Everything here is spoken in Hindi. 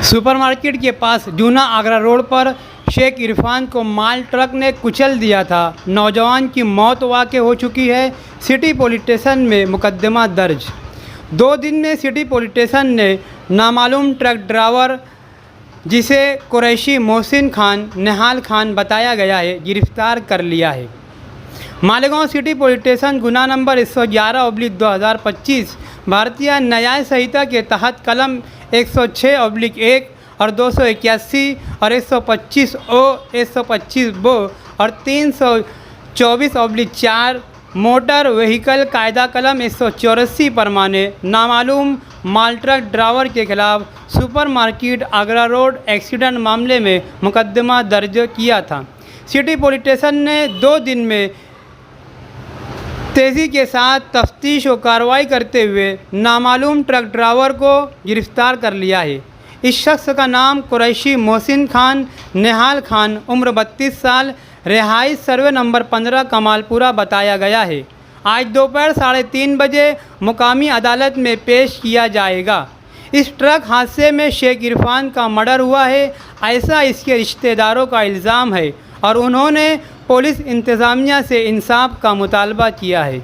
सुपरमार्केट के पास जूना आगरा रोड पर शेख इरफान को माल ट्रक ने कुचल दिया था। नौजवान की मौत वाक़ई हो चुकी है। सिटी पुलिस स्टेशन में मुकदमा दर्ज। 2 दिन में सिटी पुलिस स्टेशन ने नामालूम ट्रक ड्राइवर, जिसे कुरैशी मोहसिन खान निहाल खान बताया गया है, गिरफ्तार कर लिया है। मालेगांव सिटी पुलिस स्टेशन गुना नंबर 111/2025 भारतीय न्याय संहिता के तहत कलम 106/1 और 281 और 125O, 125B और 324/4 मोटर व्हीकल कायदा कलम 184 परमाने नामालूम माल ट्रक ड्राइवर के खिलाफ सुपरमार्केट आगरा रोड एक्सीडेंट मामले में मुकदमा दर्ज किया था। सिटी पुलिस स्टेशन ने 2 दिन में तेज़ी के साथ तफ्तीश और कार्रवाई करते हुए नामालूम ट्रक ड्राइवर को गिरफ्तार कर लिया है। इस शख्स का नाम कुरैशी मोहसिन खान निहाल खान, उम्र 32 साल, रिहाइश सर्वे नंबर 15 कमालपुरा बताया गया है। आज दोपहर 3:30 बजे मुकामी अदालत में पेश किया जाएगा। इस ट्रक हादसे में शेख इरफान का मर्डर हुआ है, ऐसा इसके रिश्तेदारों का इल्ज़ाम है और उन्होंने पुलिस इंतज़ामिया से इंसाफ का मुतालबा किया है।